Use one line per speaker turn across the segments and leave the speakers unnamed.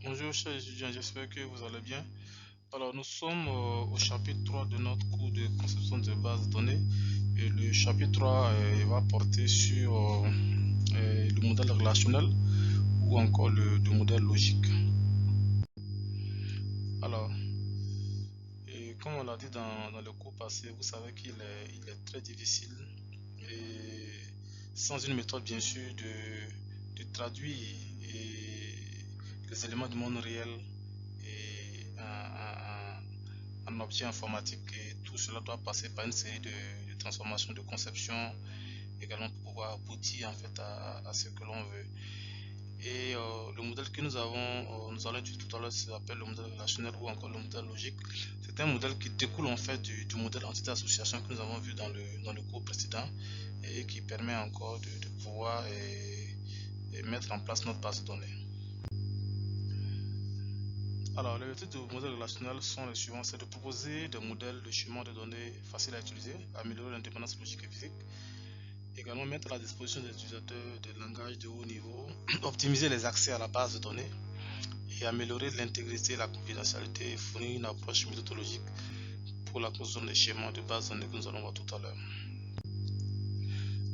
Bonjour chers étudiants, j'espère que vous allez bien. Alors nous sommes au chapitre 3 de notre cours de conception de base de données et le chapitre 3 va porter sur le modèle relationnel ou encore le modèle logique. Alors, et comme on l'a dit dans le cours passé, vous savez qu'il est très difficile et sans une méthode bien sûr de traduire les éléments du monde réel et un objet informatique, et tout cela doit passer par une série de transformations, de conception également pour pouvoir aboutir en fait à ce que l'on veut. Et le modèle que nous allons étudier tout à l'heure s'appelle le modèle relationnel ou encore le modèle logique. C'est un modèle qui découle en fait du modèle entité-association que nous avons vu dans le cours précédent et qui permet encore de pouvoir et mettre en place notre base de données. Alors, les méthodes de modèle relationnel sont les suivantes. C'est de proposer des modèles de schémas de données faciles à utiliser, améliorer l'indépendance logique et physique, également mettre à la disposition des utilisateurs des langages de haut niveau, optimiser les accès à la base de données et améliorer l'intégrité et la confidentialité et fournir une approche méthodologique pour la construction des schémas de base de données que nous allons voir tout à l'heure.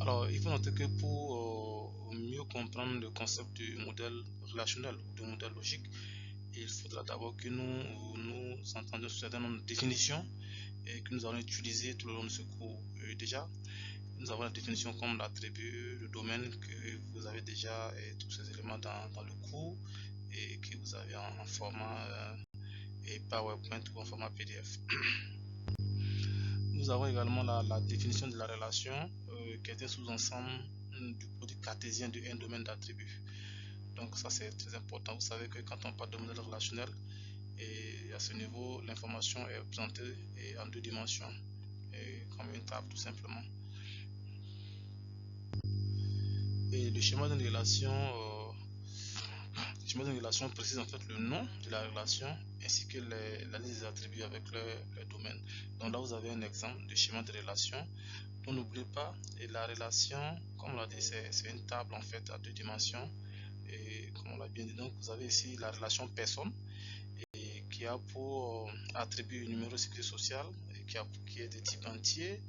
Alors, il faut noter que pour mieux comprendre le concept du modèle relationnel ou du modèle logique, il faudra d'abord que nous entendions sur certaines nombre de définitions et que nous allons utiliser tout le long de ce cours. Déjà, nous avons la définition comme l'attribut, le domaine que vous avez déjà et tous ces éléments dans le cours et que vous avez en format PowerPoint ou en format PDF. Nous avons également la définition de la relation qui est un sous-ensemble du produit cartésien de un domaine d'attributs. Donc ça c'est très important. Vous savez que quand on parle de modèle relationnel, et à ce niveau, l'information est présentée en deux dimensions, comme une table tout simplement. Et le schéma d'une relation précise en fait le nom de la relation ainsi que la liste des attributs avec le domaine. Donc là vous avez un exemple de schéma de relation. On n'oublie pas, et la relation, comme on l'a dit, c'est une table en fait à deux dimensions. Et comme on l'a bien dit, donc vous avez ici la relation personne et qui a pour attribut numéro de sécurité sociale et qui est de type entier,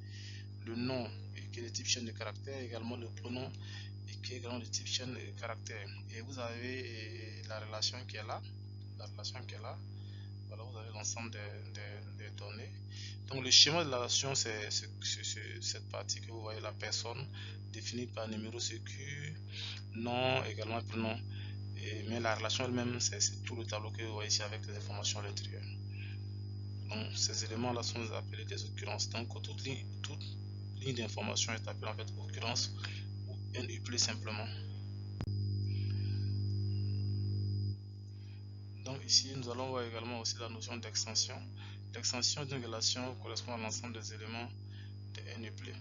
le nom et qui est de type chaîne de caractères, également le pronom et qui est également de type chaîne de caractères. Et vous avez la relation qui est là, voilà, vous avez l'ensemble des données. Donc le schéma de la relation, c'est cette partie que vous voyez, la personne définie par numéro sécu, nom, également prénom. Mais la relation elle-même, c'est tout le tableau que vous voyez ici avec les informations à l'intérieur. Donc ces éléments-là sont appelés des occurrences. Donc toute ligne d'information est appelée en fait occurrence ou NU simplement. Donc ici, nous allons voir également aussi la notion d'extension. L'extension d'une relation correspond à l'ensemble des éléments de NUPLE.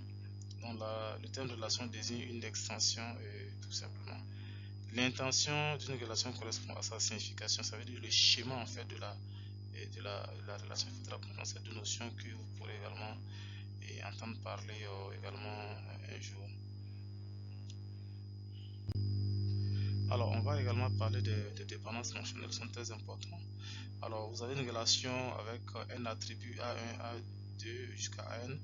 Donc le terme de relation désigne une extension tout simplement. L'intention d'une relation correspond à sa signification, ça veut dire le schéma en fait de la relation. Il faudra comprendre ces deux notions que vous pourrez également entendre parler également un jour. Alors, on va également parler des dépendances fonctionnelles qui sont très importantes. Alors, vous avez une relation avec un attribut A1, A2 jusqu'à AN.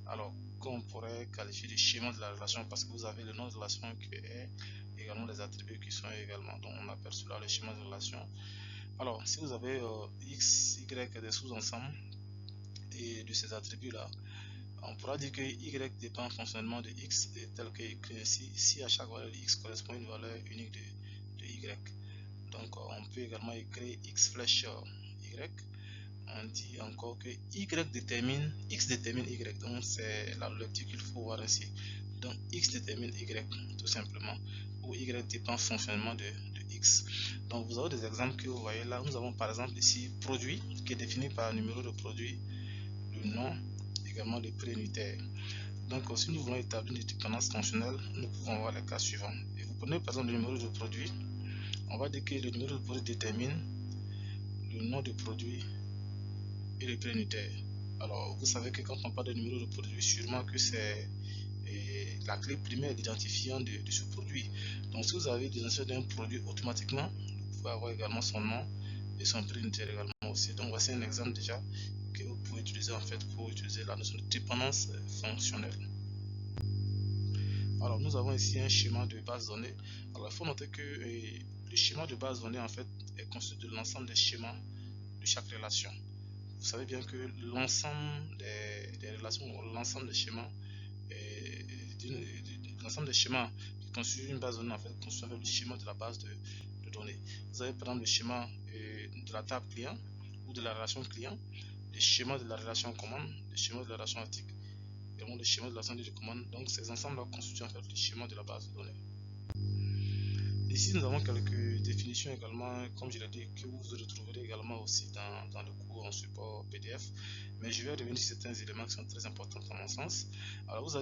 Alors, qu'on pourrait qualifier de schéma de la relation parce que vous avez le nom de relation qui est également les attributs qui sont également. Donc, on appelle cela le schéma de relation. Alors, si vous avez X, Y des sous-ensembles et de ces attributs-là, on pourra dire que Y dépend fonctionnellement de X tel que ici, si à chaque valeur de X correspond à une valeur unique de Y. Donc on peut également écrire X flèche Y. On dit encore que X détermine Y. Donc c'est la lecture qu'il faut voir ici. Donc X détermine Y tout simplement. Ou Y dépend fonctionnellement de X. Donc vous avez des exemples que vous voyez là. Nous avons par exemple ici produit qui est défini par un numéro de produit, le nom, également le prix unitaire. Donc si nous voulons établir une dépendance fonctionnelle, nous pouvons voir les cas suivants. Et vous prenez par exemple le numéro de produit, on va dire que le numéro de produit détermine le nom de produit et le prix unitaire. Alors vous savez que quand on parle de numéro de produit, sûrement que c'est la clé primaire d'identifiant de ce produit. Donc si vous avez l'identifiant d'un produit, automatiquement pouvez avoir également son nom et son prix unitaire également aussi. Donc voici un exemple déjà que vous pouvez utiliser en fait pour utiliser la notion de dépendance fonctionnelle. Alors nous avons ici un schéma de base de données. Alors il faut noter que le schéma de base de données en fait est constitué de l'ensemble des schémas de chaque relation. Vous savez bien que l'ensemble des relations, l'ensemble des schémas, l'ensemble des schémas qui constituent une base de données en fait constituent le schéma de la base de données. Vous avez par exemple le schéma de la table client ou de la relation client, le schéma de la relation commande, le schéma de la relation article, également le schéma de la ligne de commande. Donc ces ensembles-là constituent en fait le schéma de la base de données. Ici, nous avons quelques définitions également, comme je l'ai dit, que vous retrouverez également aussi dans le cours en support PDF. Mais je vais revenir sur certains éléments qui sont très importants à mon sens. Alors,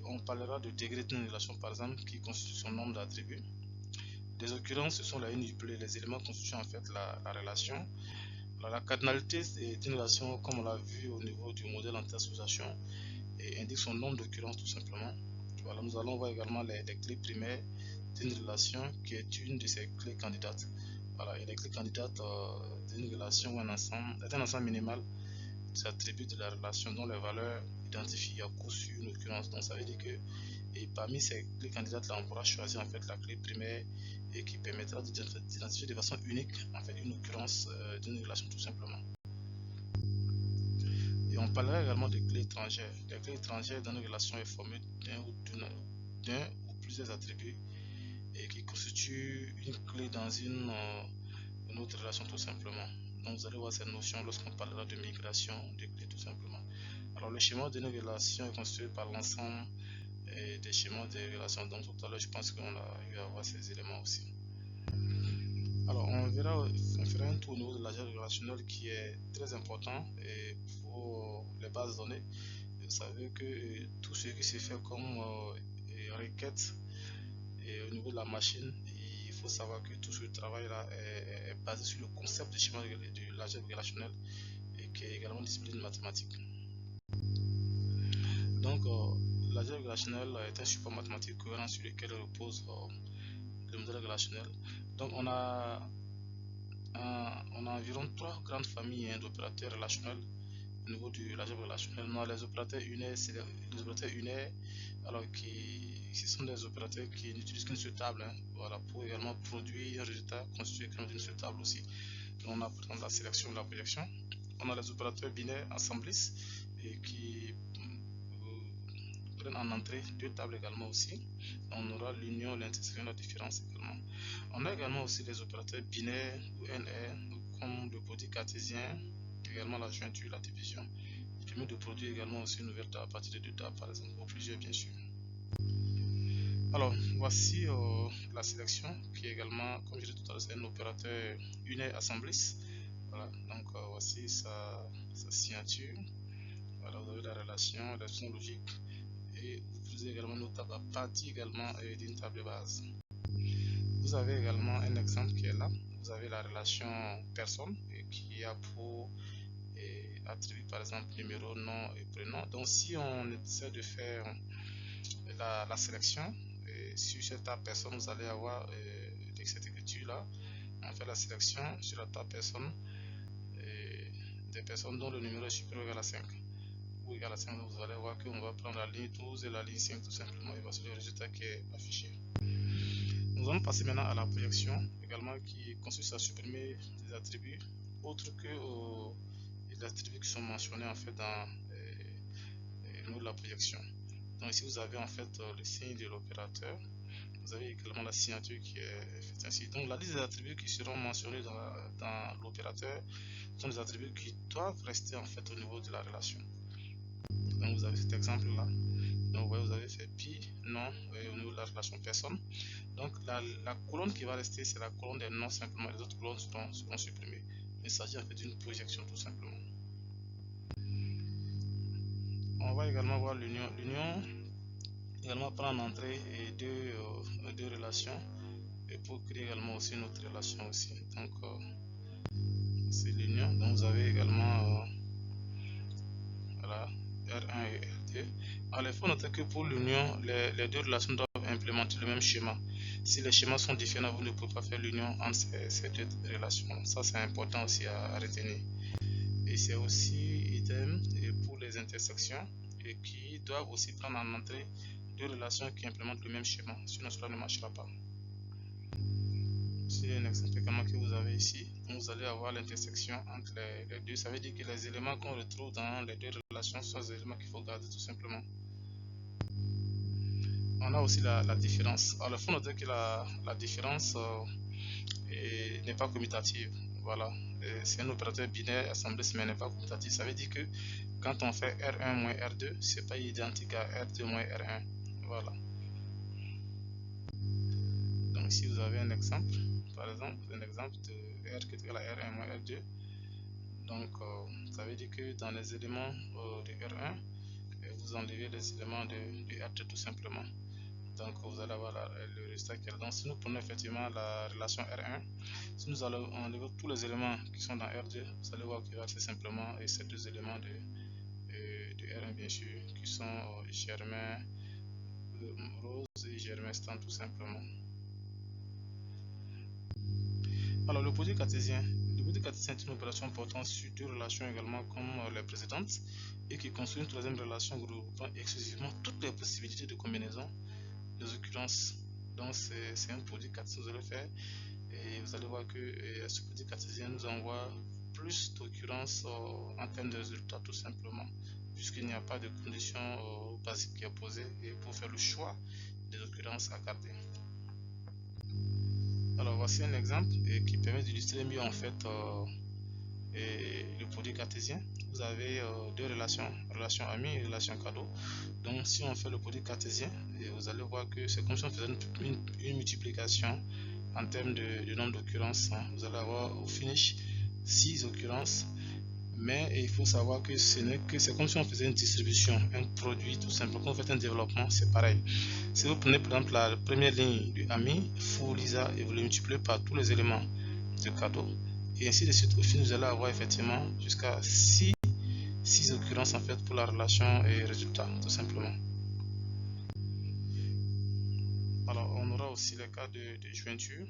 on parlera de degré d'une relation, par exemple, qui constitue son nombre d'attributs. Les occurrences, ce sont les éléments constituant en fait la relation. Alors, la cardinalité d'une relation, comme on l'a vu au niveau du modèle anti-association, indique son nombre d'occurrences tout simplement. Voilà, nous allons voir également les clés primaires d'une relation qui est une de ces clés candidates. Voilà, et les clés candidates d'une relation ou d'un ensemble minimal des attributs de la relation dont les valeurs identifient à coup sûr une occurrence. Donc ça veut dire que parmi ces clés candidates là, on pourra choisir en fait la clé primaire et qui permettra d'identifier de façon unique en fait une occurrence d'une relation tout simplement. Et on parlera également des clés étrangères. Les clés étrangères dans une relation est formée d'un ou plusieurs attributs et qui constituent une clé dans une autre relation tout simplement. Donc vous allez voir cette notion lorsqu'on parlera de migration de clés tout simplement. Alors le schéma d'une relation est constitué par l'ensemble des schémas des relations. Donc tout à l'heure je pense qu'on a eu à voir ces éléments aussi. Alors on fera un tour au niveau de l'agent relationnel qui est très important pour les bases de données. Vous savez que tout ce qui se fait comme requête au niveau de la machine, il faut savoir que tout ce travail là est basé sur le concept de schéma de l'agent relationnel et qui est également une discipline mathématique. Donc l'agent relationnel est un support mathématique cohérent sur lequel repose le modèle relationnel. Donc on a environ trois grandes familles d'opérateurs relationnels au niveau de l'algèbre relationnelle. On a les opérateurs unaires, alors ce sont des opérateurs qui n'utilisent qu'une seule table, voilà, pour également produire un résultat constitué d'une seule table aussi. Donc on a par exemple la sélection et la projection. On a les opérateurs binaires assemblistes et qui prennent en entrée deux tables également aussi. On aura l'union, l'intersection, la différence également. On a également aussi les opérateurs binaires ou NR comme le produit cartésien, également la jointure, la division. Il permet de produire également aussi une nouvelle table à partir de deux tables par exemple, ou plusieurs bien sûr. Alors voici la sélection qui est également, comme je disais tout à l'heure, c'est un opérateur unaire assembliste. Voilà, donc voici sa signature. Voilà, vous avez la relation, la relation logique et vous utilisez également nos tables à partir également d'une table de base. Vous avez également un exemple qui est là. Vous avez la relation personne qui a pour attribut par exemple numéro, nom et prénom. Donc si on essaie de faire la sélection sur cette table personne, vous allez avoir cette écriture là. On fait la sélection sur la table personne des personnes dont le numéro est supérieur ou égal à 5 ou égal à 5. Donc vous allez voir qu'on va prendre la ligne 12 et la ligne 5 tout simplement et voici le résultat qui est affiché. Nous allons passer maintenant à la projection également qui consiste à supprimer des attributs autres que les attributs qui sont mentionnés en fait dans la projection. Donc ici vous avez en fait le signe de l'opérateur. Vous avez également la signature qui est faite ainsi. Donc la liste des attributs qui seront mentionnés dans l'opérateur sont des attributs qui doivent rester en fait au niveau de la relation. Donc vous avez cet exemple là. Donc vous avez fait pi, nom au niveau de la relation personne. Donc la colonne qui va rester c'est la colonne des noms simplement. Les autres colonnes seront supprimées. Il s'agit en fait d'une projection tout simplement. On va également voir l'union. L'union également prend en entrée deux relations et pour créer également aussi une autre relation aussi. Donc c'est l'union. Donc vous avez également voilà, R1 et R2. Alors il faut noter que pour l'union, les deux relations doivent implémenter le même schéma. Si les schémas sont différents, vous ne pouvez pas faire l'union entre ces deux relations. Ça, c'est important aussi à retenir. Et c'est aussi idem pour les intersections et qui doivent aussi prendre en entrée deux relations qui implémentent le même schéma, sinon cela ne marchera pas. C'est un exemple également que vous avez ici. Vous allez avoir l'intersection entre les deux. Ça veut dire que les éléments qu'on retrouve dans les deux relations sont les éléments qu'il faut garder tout simplement. On a aussi la différence. Alors, il faut noter que la différence n'est pas commutative. Voilà. C'est un opérateur binaire assemblé, mais n'est pas commutatif. Ça veut dire que quand on fait R1 moins R2, c'est pas identique à R2 moins R1. Voilà. Donc ici vous avez un exemple, par exemple, un exemple de R qui est égal à R1 moins R2. Donc ça veut dire que dans les éléments de R1, vous enlevez les éléments de R2 tout simplement. Donc vous allez avoir le résultat qui est là. Donc si nous prenons effectivement la relation R1, si nous allons enlever tous les éléments qui sont dans R2, vous allez voir qu'il va rester simplement ces deux éléments de R1 bien sûr, qui sont Germain Rose et Germain Stan tout simplement. Alors le produit cartésien. Le produit cartésien est une opération portant sur deux relations également comme les précédentes et qui construit une troisième relation regroupant exclusivement toutes les possibilités de combinaison des occurrences. Donc c'est un produit cartésien que vous allez faire et vous allez voir que ce produit cartésien nous envoie plus d'occurrences en termes de résultats tout simplement, puisqu'il n'y a pas de condition basique qui est posée et pour faire le choix des occurrences à garder. Alors voici un exemple qui permet d'illustrer mieux en fait le produit cartésien. Vous avez deux relations, relation ami et relation cadeau. Donc si on fait le produit cartésien, vous allez voir que c'est comme si on faisait une multiplication en termes de nombre d'occurrences. Vous allez avoir au finish 6 occurrences. Mais il faut savoir que c'est comme si on faisait une distribution, un produit tout simplement. Quand vous faites un développement, c'est pareil. Si vous prenez par exemple la première ligne du ami, fou, Lisa, et vous le multipliez par tous les éléments de cadeau, et ainsi de suite, au final, vous allez avoir effectivement jusqu'à 6 occurrences en fait pour la relation et résultat, tout simplement. Alors, on aura aussi les cas de jointure,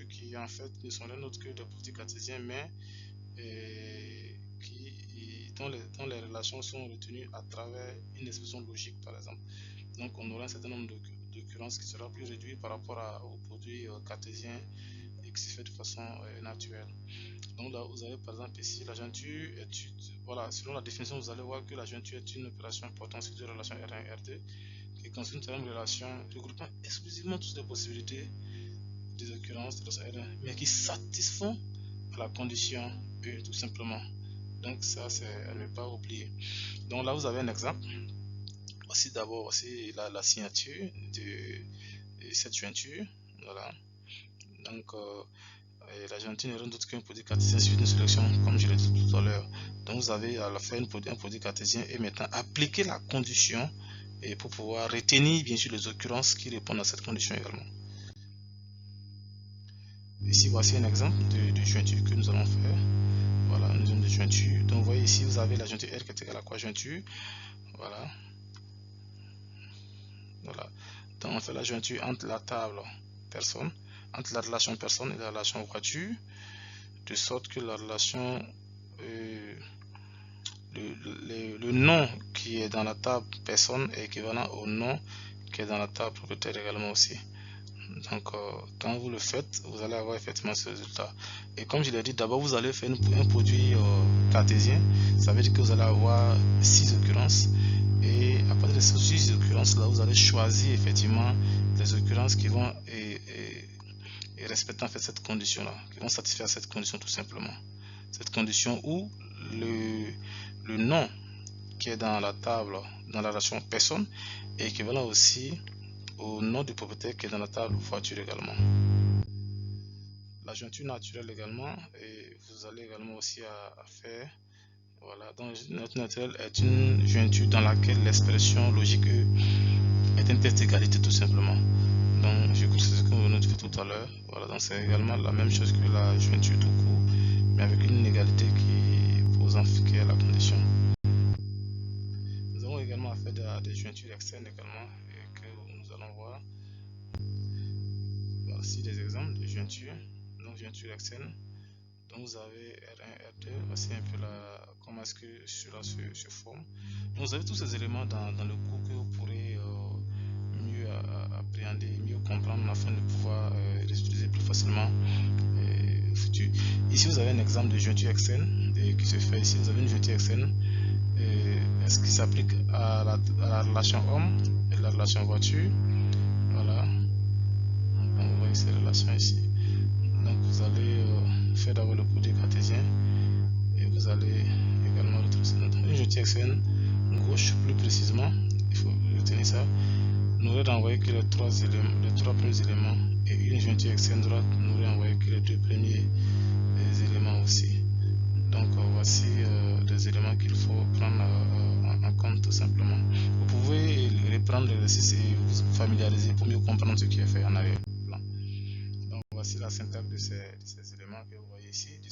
qui en fait ne sont rien d'autre que des produits cartésiens, mais dont les relations sont retenues à travers une expression logique par exemple. Donc on aura un certain nombre d'occurrences qui sera plus réduit par rapport au produit cartésien et qui se fait de façon naturelle. Donc là vous avez par exemple ici la jointure voilà, selon la définition vous allez voir que la jointure est une opération importante sur deux relations R1 et R2 qui constitue une relation regroupant exclusivement toutes les possibilités des occurrences de R1 mais qui satisfont à la condition E tout simplement. Donc ça c'est à ne pas oublier. Donc là vous avez un exemple. Voici d'abord aussi la signature de cette jointure. Voilà. Donc la jointure n'est rien d'autre qu'un produit cartésien suivi d'une sélection comme je l'ai dit tout à l'heure. Donc vous avez à la fin un produit cartésien et maintenant appliquer la condition et pour pouvoir retenir bien sûr les occurrences qui répondent à cette condition également. Ici voici un exemple de jointure que nous allons faire. Voilà, une zone de jointure. Donc vous voyez ici vous avez la jointure R qui est égale à quoi jointure. Voilà. Voilà. Donc on fait la jointure entre la table personne, entre la relation personne et la relation voiture, de sorte que la relation le nom qui est dans la table personne est équivalent au nom qui est dans la table propriétaire également aussi. Donc quand vous le faites, vous allez avoir effectivement ce résultat. Et comme je l'ai dit, d'abord vous allez faire un produit cartésien. Ça veut dire que vous allez avoir 6 occurrences. Et à partir de ces 6 occurrences là, vous allez choisir effectivement les occurrences qui vont respecter en fait cette condition là, qui vont satisfaire cette condition tout simplement. Cette condition où le nom qui est dans la table, dans la relation personne, est équivalent aussi au nom du propriétaire qui est dans la table voiture également. La jointure naturelle également, et vous allez également aussi à faire. Voilà, donc la jointure naturelle est une jointure dans laquelle l'expression logique est un test d'égalité tout simplement. Donc je crois que c'est ce que nous venons de faire tout à l'heure. Voilà, donc c'est également la même chose que la jointure tout court, mais avec une inégalité qui est la condition. Nous avons également affaire à des jointures externes également et que nous allons voir. voici des exemples de jointure. Donc jointure externe. Donc vous avez R1, R2, voici un peu comment est-ce que cela se forme. Donc vous avez tous ces éléments dans le cours que vous pourrez mieux appréhender, mieux comprendre afin de pouvoir les utiliser plus facilement au futur. Ici vous avez un exemple de jointure externe qui se fait ici. Vous avez une jointure externe ce qui s'applique à la relation homme et la relation voiture. Voilà. Donc vous voyez ces relations ici. Donc vous allez faire d'abord le produit cartésien et vous allez également retrouver une jointure externe gauche plus précisément. Il faut retenir ça. N'aurait renvoyé que les trois premiers éléments et une jointure externe droite n'aurait envoyé que les deux premiers éléments aussi. Donc voici les éléments qu'il faut prendre en compte tout simplement. Vous pouvez reprendre l'exercice et vous familiariser pour mieux comprendre ce qui est fait en arrière-plan. Donc voici la syntaxe de ces éléments que vous voyez ici, de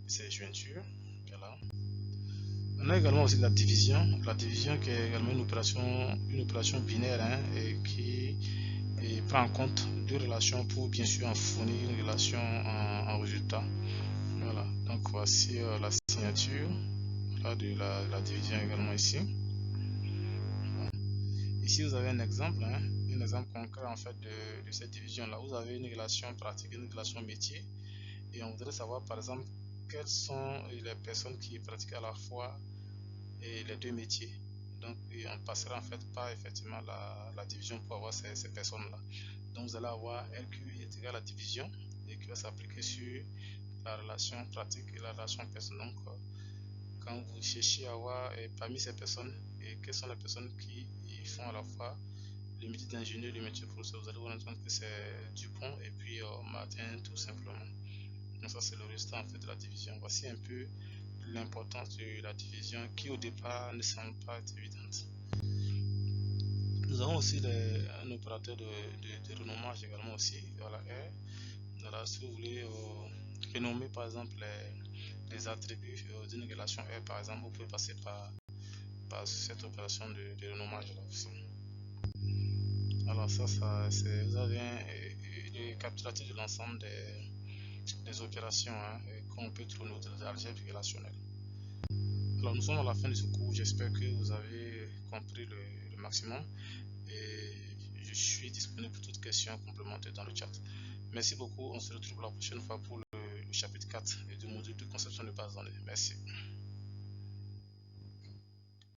ces jointures. Voilà. On a également aussi la division qui est également une opération binaire et qui prend en compte deux relations pour bien sûr en fournir une relation en résultat. Voilà, donc voici la signature de la division également ici. Voilà. Ici vous avez un exemple concret en fait de cette division là. Vous avez une relation pratique, une relation métier et on voudrait savoir par exemple quelles sont les personnes qui pratiquent à la fois les deux métiers. Donc on passera en fait par effectivement la division pour avoir ces personnes là. Donc vous allez avoir RQ est égal à la division et qui va s'appliquer sur la relation pratique et la relation personnelle. Donc quand vous cherchez à voir parmi ces personnes et quelles sont les personnes qui font à la fois le métier d'ingénieur et le métier de professeur, vous allez vous rendre compte que c'est Dupont et puis Martin tout simplement. Donc ça c'est le résultat en fait de la division. Voici un peu l'importance de la division qui au départ ne semble pas être évidente. Nous avons aussi un opérateur de renommage également aussi, voilà, R. Voilà, si vous voulez renommer par exemple les attributs d'une relation R par exemple, vous pouvez passer par cette opération de renommage là aussi. Alors ça vous avez un récapitulatif de l'ensemble des opérations qu'on peut trouver dans l'algèbre relationnelle. Alors nous sommes à la fin de ce cours, j'espère que vous avez compris le maximum et je suis disponible pour toute question complémentaire dans le chat. Merci beaucoup, on se retrouve la prochaine fois pour le chapitre 4 du module de conception de base de données. Merci.